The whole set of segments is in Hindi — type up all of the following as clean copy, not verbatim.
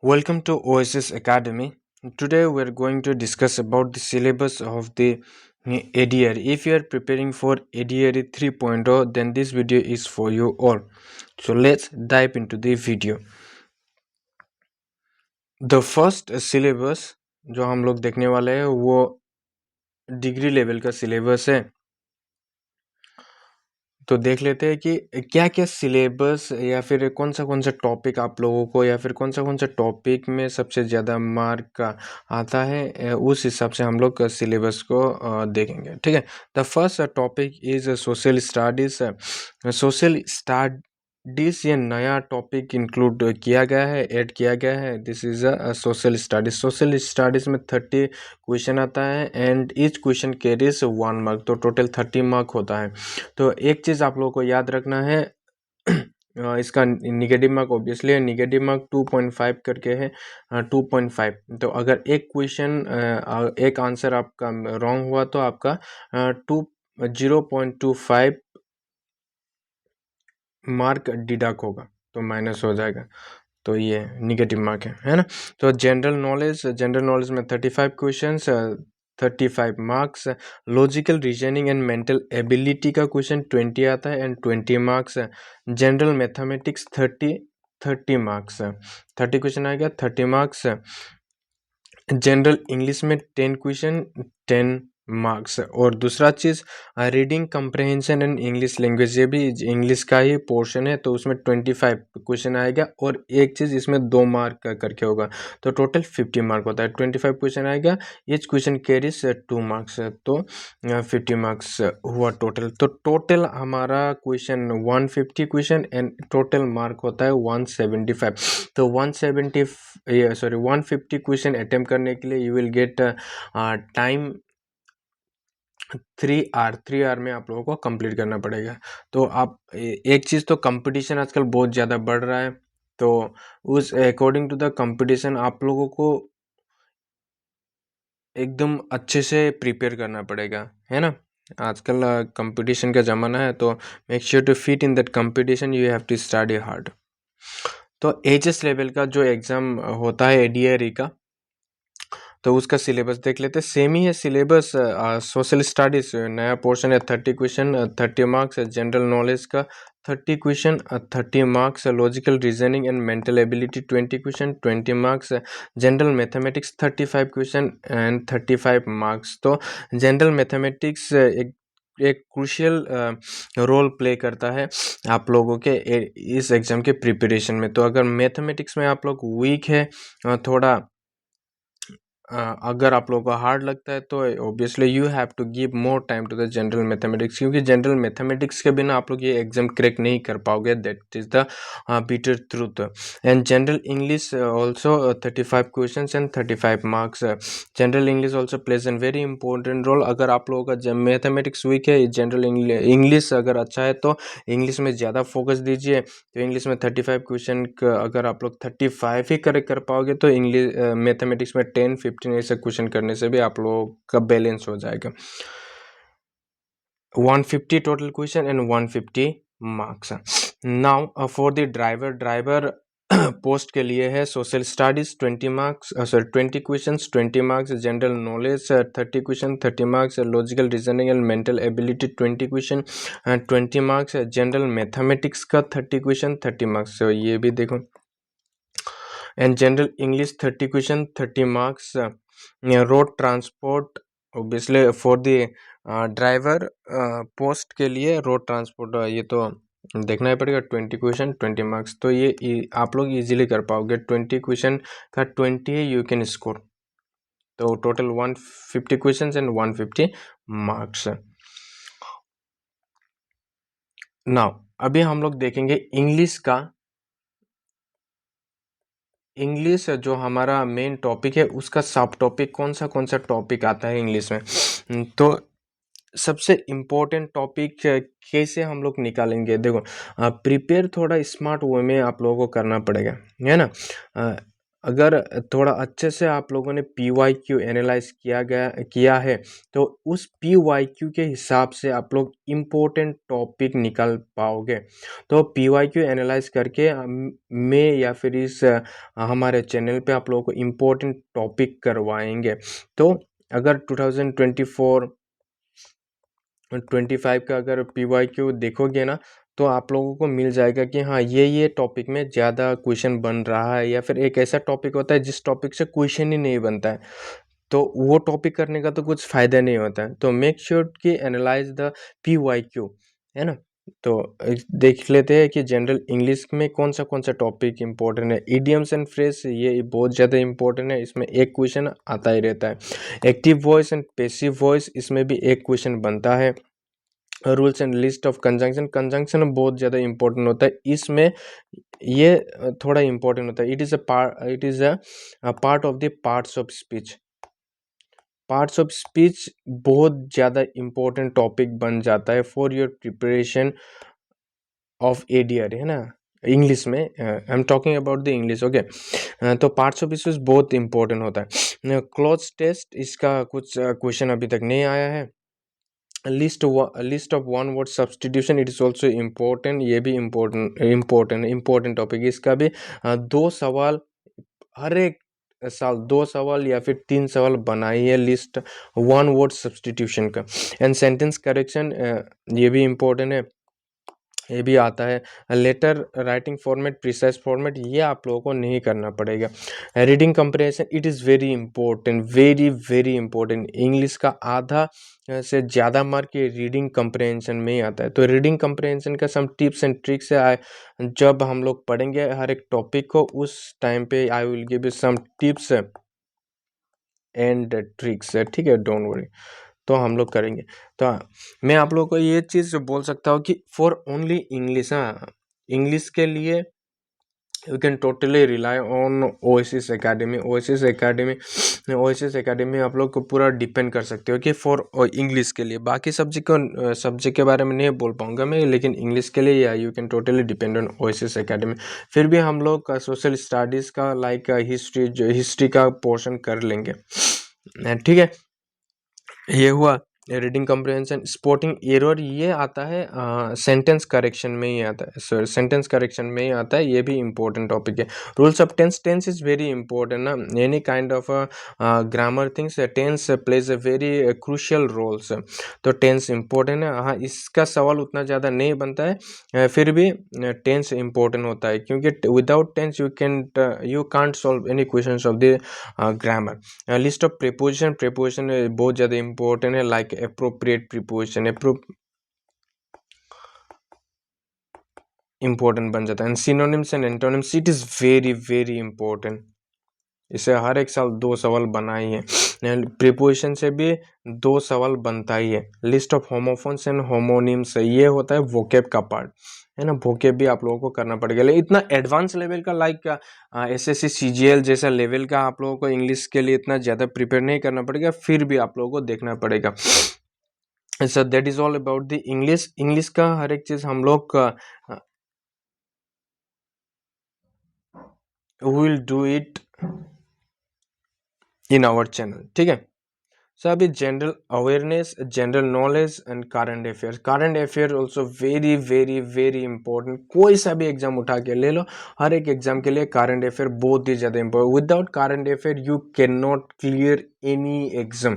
Welcome to OSS Academy. Today we are going to discuss about the syllabus of the ADR. If you are preparing for ADR 3.0, then this video is for you all. So let's dive into the video. The first syllabus जो हम लोग देखने वाले हैं वो डिग्री लेवल का सिलेबस है। तो देख लेते हैं कि क्या क्या सिलेबस या फिर कौन सा टॉपिक आप लोगों को या फिर कौन सा टॉपिक में सबसे ज़्यादा मार्क का आता है, उस हिसाब से हम लोग सिलेबस को देखेंगे। ठीक है। The first topic is social studies. Social studies ये नया टॉपिक इंक्लूड किया गया है, ऐड किया गया है। This is a social studies. Social studies में 30 क्वेश्चन आता है and each question carries 1 mark, तो टोटल 30 मार्क होता है। तो एक चीज़ आप लोगों को याद रखना है इसका निगेटिव मार्क ऑब्वियसली है। निगेटिव मार्क 2.5 करके है, 2.5। तो अगर एक क्वेश्चन एक आंसर आपका रॉन्ग हुआ तो आपका 0.25 मार्क डिडक्ट होगा, तो माइनस हो जाएगा। तो ये निगेटिव मार्क है ना। तो जनरल नॉलेज में 35 questions, 35 marks. Logical reasoning and mental ability का क्वेश्चन 20 आता है and 20 marks. General mathematics 30 marks, 30 question आएगा, 30 मार्क्स। जनरल इंग्लिश में 10 क्वेश्चन, 10 मार्क्स। और दूसरा चीज़ reading comprehension and English language, ये भी इंग्लिश का ही पोर्शन है, तो उसमें 25 क्वेश्चन आएगा और एक चीज़ इसमें 2 मार्क का करके होगा, तो टोटल 50 मार्क होता है। 25 क्वेश्चन आएगा, ईच क्वेश्चन कैरीज 2 मार्क्स, तो 50 मार्क्स हुआ टोटल। तो टोटल हमारा question 150 question and total mark होता है 175। तो 150 क्वेश्चन अटेम्प्ट करने के लिए you will get time 3 hour में आप लोगों को कंप्लीट करना पड़ेगा। तो आप एक चीज़, तो कंपटीशन आजकल बहुत ज़्यादा बढ़ रहा है, तो उस अकॉर्डिंग टू द कंपटीशन आप लोगों को एकदम अच्छे से प्रिपेयर करना पड़ेगा, है ना। आजकल कंपटीशन का ज़माना है, तो make sure to fit in that competition, you have to study hard. तो एचएस लेवल का जो एग्ज़ाम होता है एडीआरई का, तो उसका सिलेबस देख लेते हैं। सेम ही है सिलेबस। सोशल स्टडीज नया पोर्शन है, 30 क्वेश्चन, 30 मार्क्स। जनरल नॉलेज का 30 question, 30 marks. Logical reasoning and mental ability 20 question, 20 marks. General mathematics 35 question and 35 marks. तो जनरल मैथमेटिक्स एक क्रूशियल रोल प्ले करता है आप लोगों के इस एग्ज़ाम के प्रिपरेशन में। तो अगर मैथमेटिक्स में आप लोग वीक है, थोड़ा अगर आप लोगों को हार्ड लगता है, तो obviously you have to give more time to the general mathematics, क्योंकि जनरल मैथमेटिक्स के बिना आप लोग ये एग्जाम क्रैक नहीं कर पाओगे। That is the bitter truth. And general English also 35 questions and 35 marks. General English also plays an very important role. अगर आप लोगों का मैथमेटिक्स वीक है, जनरल इंग्लिश अगर अच्छा है, तो इंग्लिश में ज़्यादा फोकस दीजिए। तो इंग्लिश में 35 क्वेश्चन अगर आप लोग 35 ही करेक्ट कर पाओगे, तो इंग्लिश मैथमेटिक्स में 10-15 ऐसे क्वेश्चन करने से भी आप लोगों का बैलेंस हो जाएगा। 150 total question and 150 marks. Now for the driver post के लिए है social studies 20 marks, sorry 20 questions, 20 marks. General knowledge 30 question, 30 marks. Logical reasoning and mental ability 20 question, 20 marks. General mathematics का 30 क्वेश्चन, 30 मार्क्स, तो ये भी देखो। And general English 30 question, 30 marks. Road transport obviously for the driver post के लिए रोड ट्रांसपोर्ट, ये तो देखना ही पड़ेगा। 20 क्वेश्चन, 20 मार्क्स, तो ये आप लोग इजीली कर पाओगे। 20 क्वेश्चन का 20 यू कैन स्कोर, तो total 150 question and 150 marks. Now अभी हम लोग देखेंगे इंग्लिश का। इंग्लिश जो हमारा मेन टॉपिक है, उसका सब टॉपिक कौन सा टॉपिक आता है इंग्लिश में। तो सबसे इम्पोर्टेंट टॉपिक कैसे हम लोग निकालेंगे, देखो प्रिपेयर थोड़ा स्मार्ट वे में आप लोगों को करना पड़ेगा, है ना। अगर थोड़ा अच्छे से आप लोगों ने PYQ एनालाइज किया है तो उस PYQ के हिसाब से आप लोग इम्पोर्टेंट टॉपिक निकाल पाओगे। तो PYQ एनालाइज करके मैं या फिर इस हमारे चैनल पे आप लोगों को इम्पोर्टेंट टॉपिक करवाएंगे। तो अगर 2024 25 का अगर PYQ देखोगे ना तो आप लोगों को मिल जाएगा कि हाँ ये टॉपिक में ज़्यादा क्वेश्चन बन रहा है, या फिर एक ऐसा टॉपिक होता है जिस टॉपिक से क्वेश्चन ही नहीं बनता है, तो वो टॉपिक करने का तो कुछ फ़ायदा नहीं होता है। तो मेक श्योर कि एनालाइज द PYQ, है ना। तो देख लेते हैं कि जनरल इंग्लिश में कौन सा टॉपिक इंपॉर्टेंट है। इडियम्स एंड फ्रेज ये बहुत ज़्यादा इंपॉर्टेंट है, इसमें एक क्वेश्चन आता ही रहता है। Active voice and passive voice, इसमें भी एक क्वेश्चन बनता है। Rules and list of conjunction, conjunction बहुत ज़्यादा इंपॉर्टेंट होता है इसमें, ये थोड़ा इंपॉर्टेंट होता है। It is a part of the parts of speech. Parts of speech बहुत ज़्यादा इंपॉर्टेंट टॉपिक बन जाता है for your preparation of ADR, है ना। इंग्लिश में I am talking about the English, okay. तो पार्ट्स ऑफ स्पीच बहुत इंपॉर्टेंट होता है। क्लोज टेस्ट, इसका कुछ क्वेश्चन अभी तक नहीं आया है। List of one word substitution, it is also important, ये भी इम्पोर्टेंट टॉपिक। इसका भी 2 सवाल हर एक साल, 2 सवाल या फिर 3 सवाल बनाइए लिस्ट वन वर्ड सब्सटीट्यूशन का। एंड सेंटेंस करेक्शन, ये भी इम्पोर्टेंट है, ये भी आता है। Letter writing format, precise format, ये आप लोगों को नहीं करना पड़ेगा। Reading comprehension, it is very important, very important. English का आधा से ज़्यादा मार्क ये रीडिंग कंप्रेहेंशन में ही आता है। तो रीडिंग कंप्रेहेंशन का सम टिप्स एंड ट्रिक्स है, जब हम लोग पढ़ेंगे हर एक टॉपिक को उस टाइम पे I will give you some tips and tricks, ठीक है, डोंट वरी। तो हम लोग करेंगे। तो मैं आप लोगों को ये चीज़ बोल सकता हूँ कि फॉर ओनली इंग्लिश, हाँ, इंग्लिश के लिए you can totally rely on oasis academy. Oasis academy आप लोग को पूरा डिपेंड कर सकते हो कि फॉर इंग्लिश के लिए। बाकी सब्जेक्ट के बारे में नहीं बोल पाऊंगा मैं, लेकिन इंग्लिश के लिए या you can totally depend on oasis academy. फिर भी हम लोग सोशल स्टडीज़ का लाइक हिस्ट्री का पोर्शन कर लेंगे, ठीक है। ये हुआ रीडिंग कंप्रहेंशन। स्पॉटिंग एरर, ये आता है सेंटेंस करेक्शन में ही आता है, सर सेंटेंस करेक्शन में ही आता है, ये भी इंपॉर्टेंट टॉपिक है। Rules of tense, tense is very important ना, any kind of grammar things, tense plays a very crucial roles. तो टेंस इंपॉर्टेंट है, हाँ इसका सवाल उतना ज़्यादा नहीं बनता है, फिर भी टेंस इंपॉर्टेंट होता है, क्योंकि without tense you can't solve any questions of the grammar. List of preposition, preposition बहुत ज़्यादा इंपॉर्टेंट है, लाइक अप्रोप्रिएट प्रीपोजिशन इंपॉर्टेंट बन जाता है। And synonyms and antonyms, it is very important, इसे हर एक साल 2 सवाल बना ही है। प्रीपोजिशन से भी 2 सवाल बनता ही है। List of homophones and homonyms, ये होता है वोकेब का पार्ट, है ना। वोकेब भी आप लोगों को करना पड़ेगा, लेकिन इतना एडवांस लेवल का लाइक SSC CGL जैसा लेवल का आप लोगों को इंग्लिश के लिए इतना ज़्यादा प्रिपेयर नहीं करना पड़ेगा, फिर भी आप लोगों को देखना पड़ेगा। So that is all about the English. English का हर एक चीज़ हम लोग will do it in our channel, ठीक है। सो अभी general awareness, general knowledge and current affair. Current affair also very important. कोई सा भी एग्जाम उठा के ले लो, हर एक एग्जाम के लिए करंट अफेयर बहुत ही ज़्यादा important. Without current affair you can not clear any exam,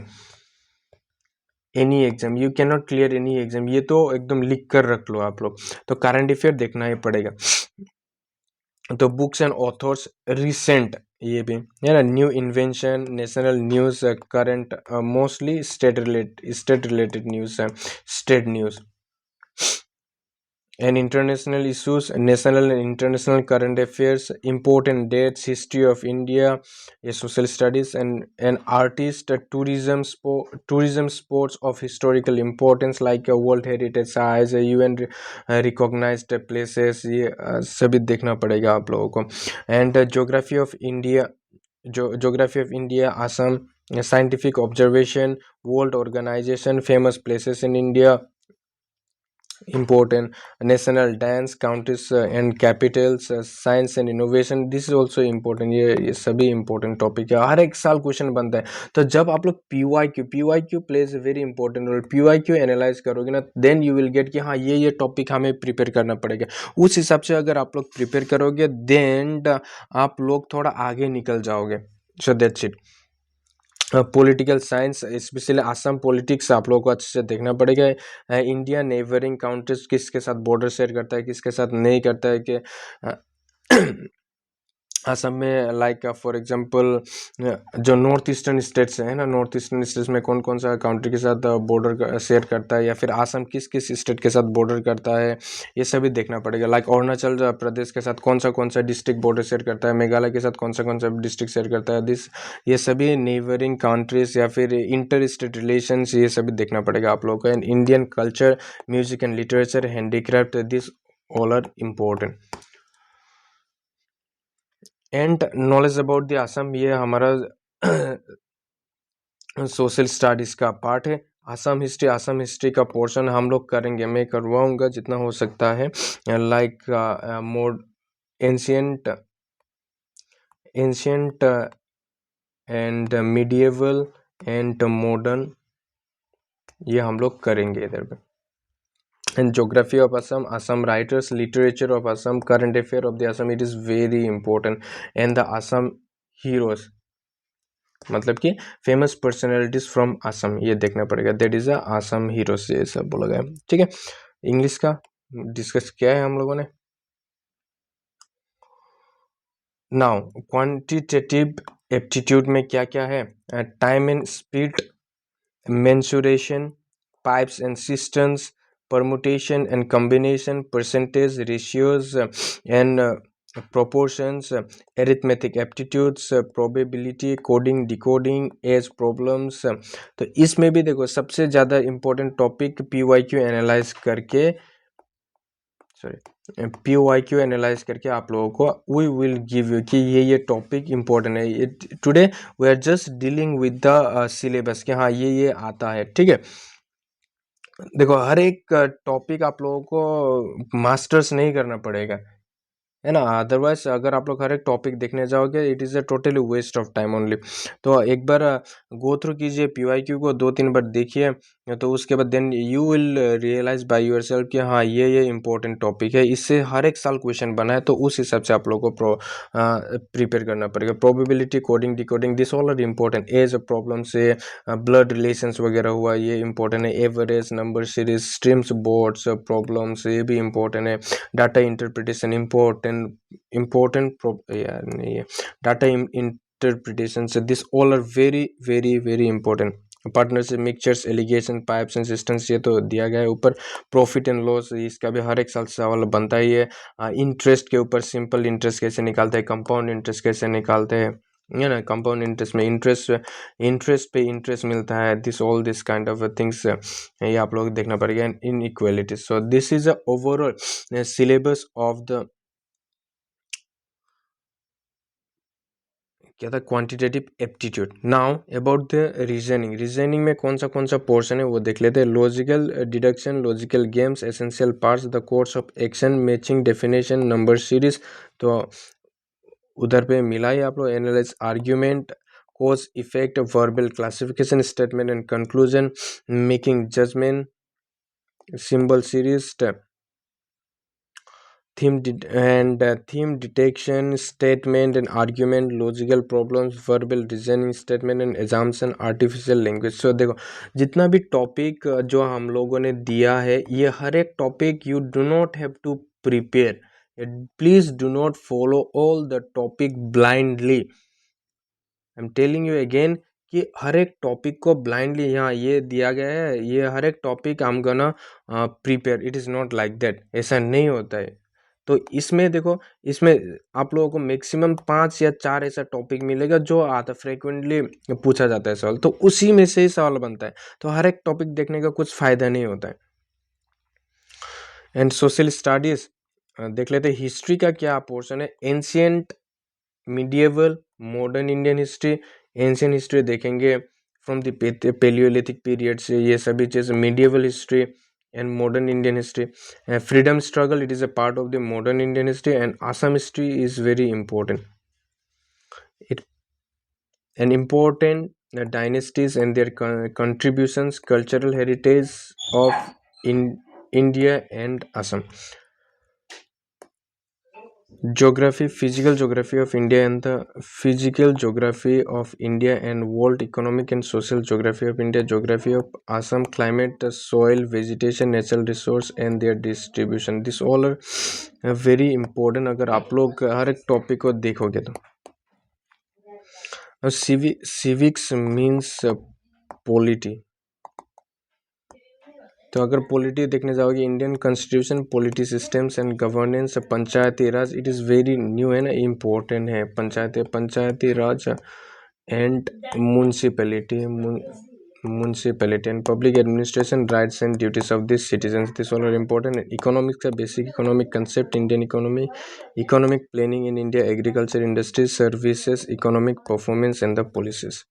you can not clear any exam, ये तो एकदम लिख कर रख लो आप लोग। तो करंट अफेयर देखना ही पड़ेगा। तो बुक्स एंड ऑथर्स, रिसेंट, ये भी है ना, new invention, national news, current, mostly state related news है, state news and international issues, national and international current affairs, important dates, history of India, social studies, and artist, tourism, sports of historical importance like World Heritage Sites, UN recognized places, ये सभी देखना पड़ेगा आप लोगों को। and geography of India, geography of India, Assam, scientific observation, world organization, famous places in India, important, national dance, countries and capitals, science and innovation, this is also important. ये सभी इंपॉर्टेंट टॉपिक है, हर एक साल क्वेश्चन बनता है। तो जब आप लोग P Y Q plays a very important role, P Y Q analyse करोगे ना, देन यू विल गेट कि हाँ ये टॉपिक हमें प्रिपेयर करना पड़ेगा। उस हिसाब से अगर आप लोग प्रिपेयर करोगे देन आप लोग थोड़ा आगे निकल जाओगे। So that's it. Political science, specially Assam politics आप लोगों को अच्छे से देखना पड़ेगा। इंडिया नेबरिंग कंट्रीज किसके साथ बॉर्डर शेयर करता है, किसके साथ नहीं करता है, कि असम में लाइक फॉर एग्जांपल जो नॉर्थ ईस्टर्न स्टेट्स है ना, नॉर्थ ईस्टर्न स्टेट्स में कौन कौन सा कंट्री के साथ बॉर्डर शेयर करता है, या फिर असम किस किस स्टेट के साथ बॉर्डर करता है, ये सभी देखना पड़ेगा। लाइक अरुणाचल प्रदेश के साथ कौन सा डिस्ट्रिक्ट बॉर्डर शेयर करता है, मेघालय के साथ कौन सा डिस्ट्रिक्ट शेयर करता है, दिस ये सभी नेबरिंग कंट्रीज या फिर इंटर स्टेट रिलेशंस, ये सभी देखना पड़ेगा आप लोगों को। And Indian culture, music and literature, handicraft, this all are important. And knowledge about the Assam, ये हमारा सोशल स्टडीज का पार्ट है। असम हिस्ट्री का पोर्शन हम लोग करेंगे, मैं करवाऊंगा जितना हो सकता है। Like mode ancient ancient and medieval and modern, ये हम लोग करेंगे इधर पे। And geography of Assam, Assam writers, literature of Assam, current affair of the Assam, it is very important. And the Assam heroes, मतलब कि फेमस पर्सनैलिटीज फ्रॉम असम, ये देखना पड़ेगा। That is a Assam heroes, ये सब बोला गया। ठीक है, इंग्लिश का डिस्कस किया है हम लोगों ने। नाउ क्वांटिटेटिव एप्टीट्यूड में क्या क्या है, time and speed, mensuration, pipes and cisterns, permutation and combination, percentage, ratios and proportions, arithmetic aptitudes, probability, coding, decoding, age problems। तो इसमें भी देखो सबसे ज़्यादा important topic P Y Q analyze करके, sorry P Y Q analyze करके आप लोगों को वी विल गिव यू कि ये टॉपिक इंपॉर्टेंट है। Today we are just dealing with the syllabus कि हाँ ये आता है। ठीक है, देखो हर एक टॉपिक आप लोगों को मास्टर्स नहीं करना पड़ेगा, है ना। अदरवाइज अगर आप लोग हर एक टॉपिक देखने जाओगे, it is a totally waste of time only. तो एक बार गो थ्रू कीजिए पी वाई क्यू को, 2-3 बार देखिए, तो उसके बाद then you will realise by yourself कि हाँ ये इंपॉर्टेंट टॉपिक है, इससे हर एक साल क्वेश्चन बना है, तो उस हिसाब से आप लोग को प्रिपेयर करना पड़ेगा। Probability, coding, decoding, this all are important. Age problem से ब्लड रिलेशंस वगैरह हुआ, ये इंपॉर्टेंट है। Average, number series, streams, boats problems, ये भी इंपॉर्टेंट है। डाटा इंटरप्रिटेशन important यार नहीं है, डाटा इंटरप्रिटेशन से, this all are very very very important. Partnership, mixtures, alligation, pipes and cisterns, ये तो दिया गया है ऊपर। प्रॉफिट एंड लॉस, इसका भी हर एक साल सवाल बनता ही है। इंटरेस्ट के ऊपर, सिंपल इंटरेस्ट कैसे निकालते हैं, कंपाउंड इंटरेस्ट कैसे निकालते हैं, है ना। कंपाउंड इंटरेस्ट में इंटरेस्ट पे इंटरेस्ट मिलता है, this all this kind of things ये आप लोग देखना पड़ेगा। Inequality, so this is a overall syllabus of the, क्या था, quantitative aptitude. Now about the reasoning में कौन सा पोर्शन है वो देख लेते हैं। Logical deduction, logical games, essential parts, the course of action, matching, definition, number series, तो उधर पे मिला ही आप लोग। Analyse argument, cause effect, verbal classification, statement and conclusion, making judgment, symbol series, theme detection, statement and argument, logical problems, verbal reasoning, statement and assumption, artificial language। so देखो जितना भी टॉपिक जो हम लोगों ने दिया है, ये हर एक topic you do not have to prepare, please do not follow all the topic blindly. I am telling you again कि हर एक टॉपिक को ब्लाइंडली, यहाँ ये दिया गया है, ये हर एक टॉपिक हम गना prepare, it is not like that, ऐसा नहीं होता है। तो इसमें देखो, इसमें आप लोगों को मैक्सिमम 5 या 4 ऐसा टॉपिक मिलेगा जो आता फ्रिक्वेंटली पूछा जाता है सवाल, तो उसी में से ही सवाल बनता है। तो हर एक टॉपिक देखने का कुछ फ़ायदा नहीं होता है। एंड सोशल स्टडीज़ देख लेते हैं। हिस्ट्री का क्या पोर्शन है, ancient, medieval, modern Indian history. Ancient history देखेंगे फ्रॉम द पेलियोलिथिक पीरियड से, ये सभी चीज़। Medieval history and modern Indian history. Freedom struggle, it is a part of the modern Indian history, and Assam history is very important. It and important dynasties and their contributions, cultural heritage of in India and Assam. Geography, physical geography of India and the physical geography of India and world economic and social geography of India, geography of Assam, climate, soil, vegetation, natural resource and their distribution. This all are very important. अगर आप लोग हर एक टॉपिक को देखोगे तो civics means polity. तो अगर पॉलिटी देखने जाओगे, Indian constitution, polity systems and governance, Panchayati Raj, it is very new है ना, इम्पोर्टेंट है Panchayati Raj and municipality and public administration, rights and duties of this citizens, this all are important. Economics का basic economic concept, Indian economy, economic planning in India, agriculture, industries, services, economic performance and the policies.